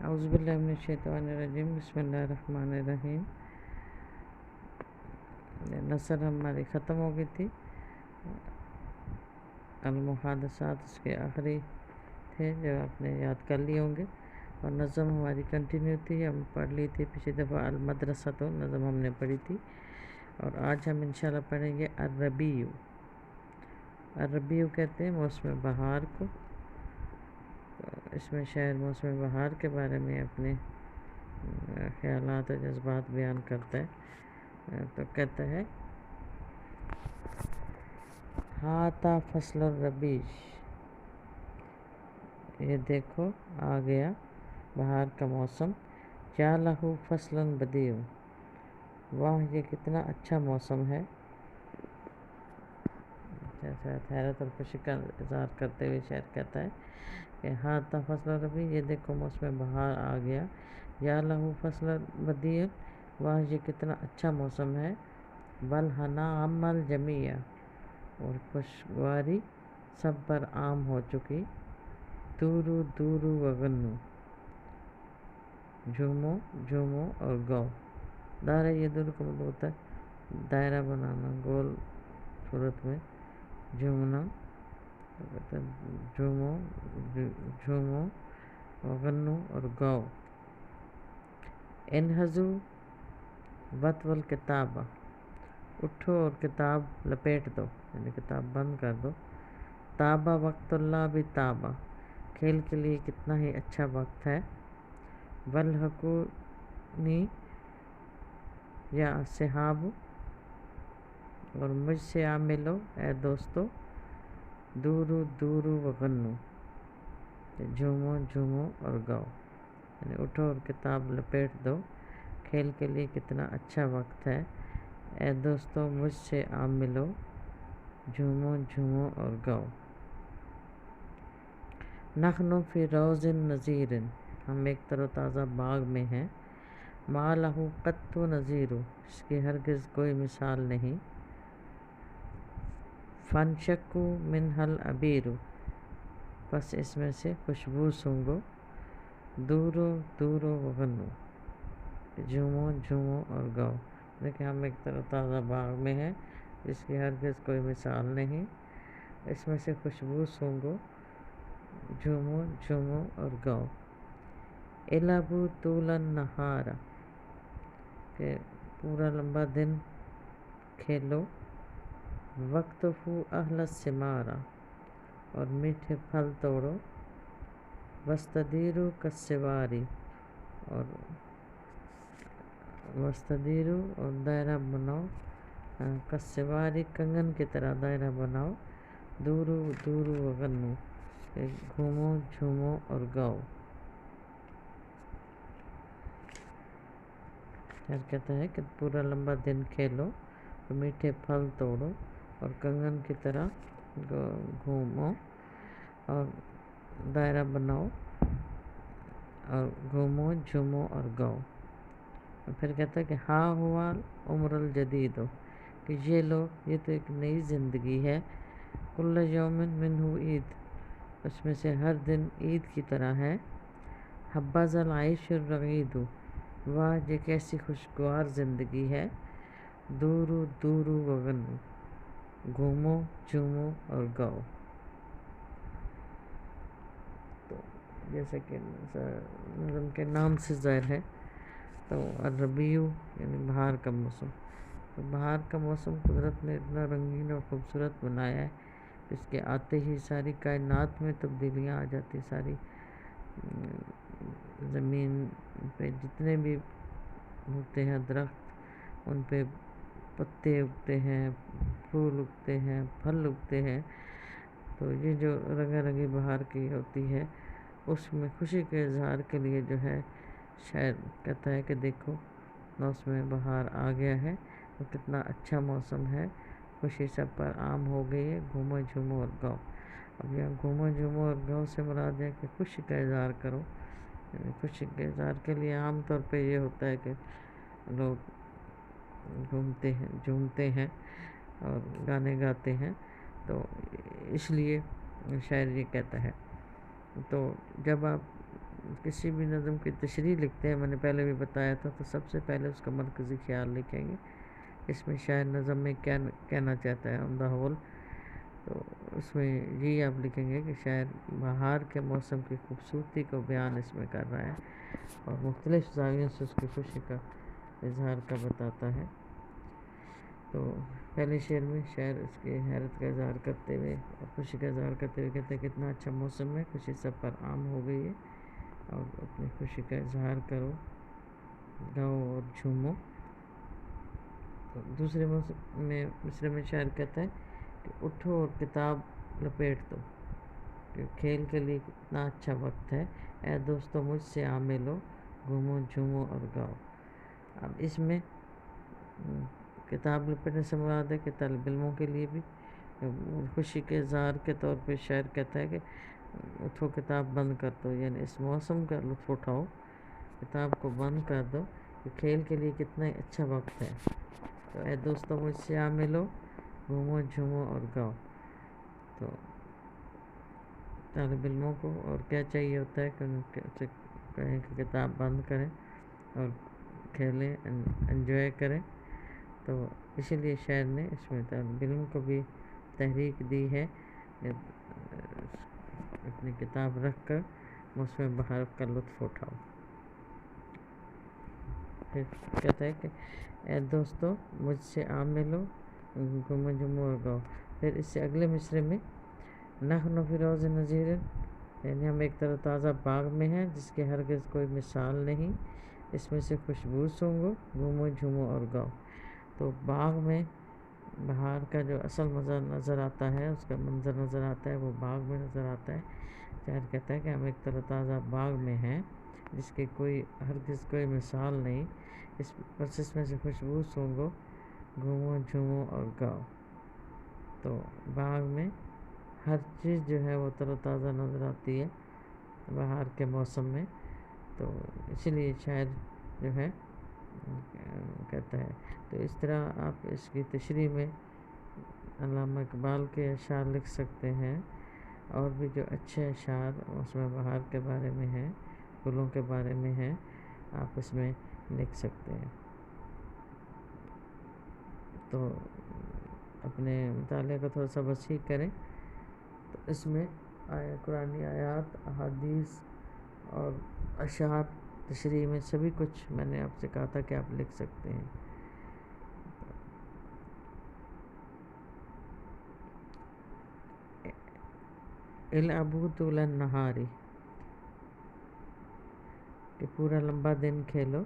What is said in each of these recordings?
اعوذ باللہ من الشیطان الرجیم، بسم اللہ الرحمن الرحیم۔ نثر ہماری ختم ہو گئی تھی، المحادثات اس کے آخری تھے جو آپ نے یاد کر لیے ہوں گے، اور نظم ہماری کنٹینیو تھی، ہم پڑھ لی تھی پچھلی دفعہ المدرسۃ نظم ہم نے پڑھی تھی، اور آج ہم انشاءاللہ پڑھیں گے الربیع۔ الربیع کہتے ہیں موسم بہار کو۔ اس میں شاعر موسم بہار کے بارے میں اپنے خیالات و جذبات بیان کرتا ہے، تو کہتا ہے ہاتا فصل الربیع، یہ دیکھو آ گیا بہار کا موسم، یا لہو فصل بدیع، واہ یہ کتنا اچھا موسم ہے۔ حیرت اور خوشی کا اظہار کرتے ہوئے شاعر کہتا ہے کہ ہاتا فصل الربیع، یہ دیکھو موسم بہار آ گیا، یا لہو فصل بدیع، واہ یہ کتنا اچھا موسم ہے، والہنا عم الجمیع، اور خوشگواری سب پر عام ہو چکی، دورو دورو وغنو، جھومو جھومو اور گاؤ۔ دائرہ یہ دور کا مطلب ہوتا ہے دائرہ بنانا، گول صورت میں جھومنا، جھومو جھومو وغنو اور گاؤ۔ انہضو وطو الکتاب، اٹھو اور کتاب لپیٹ دو، یعنی کتاب بند کر دو۔ طاب وقت اللہ بھی طاب، کھیل کے لیے کتنا ہی اچھا وقت ہے۔ والحقونی یا صحاب، اور مجھ سے آ ملو اے دوستو، دورو دورو وغنو، جھومو جھومو اور گاؤ، یعنی اٹھو اور کتاب لپیٹ دو، کھیل کے لیے کتنا اچھا وقت ہے، اے دوستو مجھ سے آ ملو، جھومو جھومو اور گاؤ۔ نحن فی روض نظیر، ہم ایک تر و تازہ باغ میں ہیں، ما لہ قط نظیر، اس کی ہرگز کوئی مثال نہیں۔ فانشقوا منہ العبیر، پس اس میں سے خوشبو سونگھو، دورو دورو وغنو، جھومو جھومو اور گاؤ۔ دیکھیں ہم ایک تر و تازہ باغ میں ہیں جس کی ہرگز کوئی مثال نہیں، اس میں سے خوشبو سونگھو، جھومو جھومو اور گاؤ۔ العبوا طول النہار، کہ پورا لمبا دن کھیلو، واقطفوا احلی الثمار، اور میٹھے پھل توڑو، واستدیروا کالسوار، اور دائرہ بناؤ، کالسوار کنگن کی طرح دائرہ بناؤ، دورو دورو وغنو، گھومو جھومو اور گاؤ۔ شاعر کہتا ہے کہ پورا لمبا دن کھیلو اور میٹھے پھل توڑو اور کنگن کی طرح گھومو اور دائرہ بناؤ اور گھومو جھومو اور گاؤ۔ اور پھر کہتا ہے کہ ہاں ہوا عمر الجدید، کہ یہ لو یہ تو ایک نئی زندگی ہے، کل یوم منہ عید، اس میں سے ہر دن عید کی طرح ہے۔ حبذا العیش الرغید، واہ یہ کیسی خوشگوار زندگی ہے، دورو دورو وغنو، گھومو جھومو اور گاؤ۔ تو جیسے کہ نظم کے نام سے ظاہر ہے، تو الربیع یعنی بہار کا موسم، تو بہار کا موسم قدرت نے اتنا رنگین اور خوبصورت بنایا ہے، اس کے آتے ہی ساری کائنات میں تبدیلیاں آ جاتی، ساری زمین پہ جتنے بھی ہوتے ہیں درخت، ان پہ پتے اگتے ہیں، پھول اگتے ہیں، پھل اگتے ہیں، تو یہ جو رنگا رنگی بہار کی ہوتی ہے، اس میں خوشی کے اظہار کے لیے جو ہے شاعر کہتا ہے کہ دیکھو موسم بہار آ گیا ہے، اور کتنا اچھا موسم ہے، خوشی سب پر عام ہو گئی ہے، گھومو جھومو اور گاؤ۔ اب یہاں گھومو جھومو اور گاؤ سے مراد ہے کہ خوشی کا اظہار کرو، یعنی خوشی کے اظہار کے لیے عام طور پہ یہ ہوتا ہے کہ لوگ گھومتے ہیں جھومتے ہیں اور گانے گاتے ہیں، تو اس لیے شاعر یہ کہتا ہے۔ تو جب آپ کسی بھی نظم کی تشریح لکھتے ہیں، میں نے پہلے بھی بتایا تھا، تو سب سے پہلے اس کا مرکزی خیال لکھیں گے، اس میں شاعر نظم میں کیا کہنا چاہتا ہے آن دا ہول. تو اس میں یہی آپ لکھیں گے کہ شاعر بہار کے موسم کی خوبصورتی کو بیان اس میں کر رہا ہے اور مختلف زاویوں سے اس کی خوشی کا اظہار کا بتاتا ہے. تو پہلے شعر میں شاعر اس کی حیرت کا اظہار کرتے ہوئے اور خوشی کا اظہار کرتے ہوئے کہتے ہیں کتنا اچھا موسم ہے، خوشی سب پر عام ہو گئی ہے اور اپنی خوشی کا اظہار کرو، گاؤ اور جھومو. تو دوسرے مصرے میں شاعر کہتا ہے کہ اٹھو اور کتاب لپیٹ دو، کہ کھیل کے لیے کتنا اچھا وقت ہے، اے دوستو مجھ سے آ ملو، گھومو جھومو اور گاؤ. اب اس میں کتاب لپیٹنے سے مراد ہے کہ طالب علموں کے لیے بھی خوشی کے اظہار کے طور پہ شاعر کہتا ہے کہ اٹھو کتاب بند کر دو، یعنی اس موسم کا لطف اٹھاؤ، کتاب کو بند کر دو کہ کھیل کے لیے کتنا اچھا وقت ہے. تو اے دوستو مجھ سے آ ملو، گھومو جھومو اور گاؤ. تو طالب علموں کو اور کیا چاہیے ہوتا ہے کہ ان سے کہیں کہ کتاب بند کریں اور کھیلیں، انجوائے کریں. تو اسی لیے شاعر نے اس میں طالب علم کو بھی تحریک دی ہے کہ اپنی کتاب رکھ کر موسم بہار کا لطف اٹھاؤ. پھر کہتا ہے کہ اے دوستو مجھ سے آ ملو، گھومو جھومو اور گاؤ. پھر اس سے اگلے مصرے میں نحن فی روض نظیر، یعنی ہم ایک تر و تازہ باغ میں ہیں جس کے ہرگز کوئی مثال نہیں، اس میں سے خوشبو سونگھو، گھومو جھومو اور گاؤ. تو باغ میں بہار کا جو اصل مزہ نظر آتا ہے، اس کا منظر نظر آتا ہے، وہ باغ میں نظر آتا ہے. شاعر کہتا ہے کہ ہم ایک تر و تازہ باغ میں ہیں جس کی ہرگز کوئی مثال نہیں، اس میں سے خوشبو سونگھو، گھومو جھومو اور گاؤ. تو باغ میں ہر چیز جو ہے وہ تر و تازہ نظر آتی ہے بہار کے موسم میں. تو اسی لیے شاعر جو ہے کہتا ہے. تو اس طرح آپ اس کی تشریح میں علامہ اقبال کے اشعار لکھ سکتے ہیں، اور بھی جو اچھے اشعار اس میں بہار کے بارے میں ہیں، پھولوں کے بارے میں ہیں، آپ اس میں لکھ سکتے ہیں. تو اپنے مطالعے کو تھوڑا سا وسیع کریں. تو اس میں قرآنی آیات، احادیث اور اشعار تشریح میں سبھی کچھ میں نے آپ سے کہا تھا کہ آپ لکھ سکتے ہیں. العبوا طول النہار، کہ پورا لمبا دن کھیلو.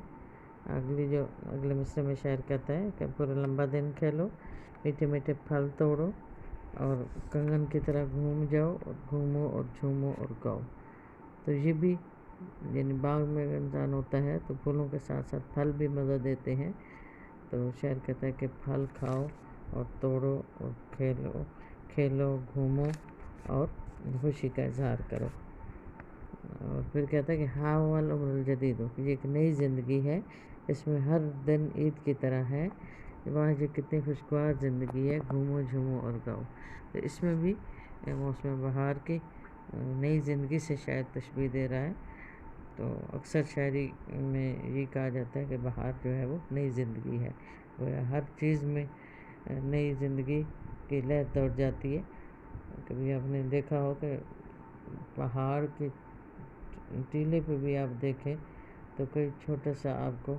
اگلے مصرے میں شاعر کہتا ہے کہ پورا لمبا دن کھیلو، میٹھے میٹھے پھل توڑو اور کنگن کی طرح گھوم جاؤ، اور گھومو اور جھومو اور گاؤ. تو یہ بھی یعنی باغ میں انسان ہوتا ہے تو پھولوں کے ساتھ ساتھ پھل بھی مزہ دیتے ہیں. تو شاعر کہتا ہے کہ پھل کھاؤ اور توڑو اور کھیلو، گھومو اور خوشی کا اظہار کرو. اور پھر کہتا ہے کہ ہاں والعمر الجدید، یہ ایک نئی زندگی ہے، اس میں ہر دن عید کی طرح ہے، واہ یہ کتنی خوشگوار زندگی ہے، گھومو جھومو اور گاؤ. تو اس میں بھی موسم بہار کی نئی زندگی سے شاید تشبیہ دے رہا ہے. تو اکثر شاعری میں یہ کہا جاتا ہے کہ بہار جو ہے وہ نئی زندگی ہے، ہر چیز میں نئی زندگی کی لہر دوڑ جاتی ہے. کبھی آپ نے دیکھا ہو کہ پہاڑ کے ٹیلے پہ بھی آپ دیکھیں تو کوئی چھوٹا سا آپ کو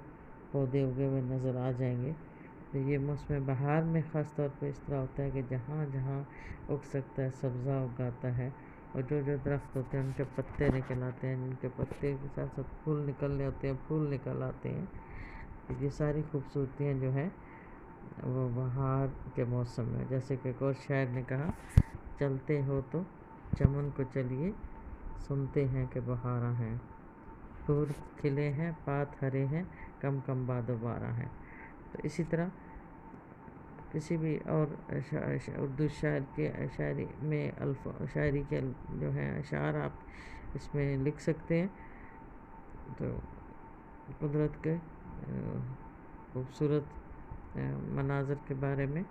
پودے اگے ہوئے نظر آ جائیں گے. تو یہ موسم بہار میں خاص طور پہ اس طرح ہوتا ہے کہ جہاں جہاں اگ سکتا ہے سبزہ اگاتا ہے، اور جو درخت ہوتے ہیں ان کے پتے نکل آتے ہیں، جن کے پتے کے ساتھ ساتھ پھول نکلنے ہوتے ہیں، پھول نکل آتے ہیں. یہ ساری خوبصورتیاں جو ہیں وہ بہار کے موسم میں. جیسے کہ ایک اور شاعر نے کہا، چلتے ہو تو چمن کو چلیے، سنتے ہیں کہ بہاراں ہیں، پھول کھلے ہیں، پات ہرے ہیں، کم کم باد و باراں ہیں. تو اسی طرح کسی بھی اور اردو شاعر کے شاعری میں شاعری کے جو ہیں اشعار آپ اس میں لکھ سکتے ہیں. تو قدرت کے خوبصورت مناظر کے بارے میں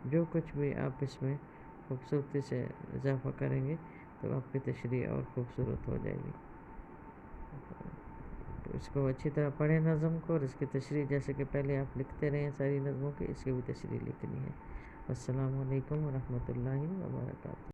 جو کچھ بھی آپ اس میں خوبصورتی سے اضافہ کریں گے تو آپ کی تشریح اور خوبصورت ہو جائے گی. تو اس کو اچھی طرح پڑھیں نظم کو، اور اس کی تشریح جیسے کہ پہلے آپ لکھتے رہے ہیں ساری نظموں کی، اس کی بھی تشریح لکھنی ہے۔ السلام علیکم ورحمۃ اللہ وبرکاتہ۔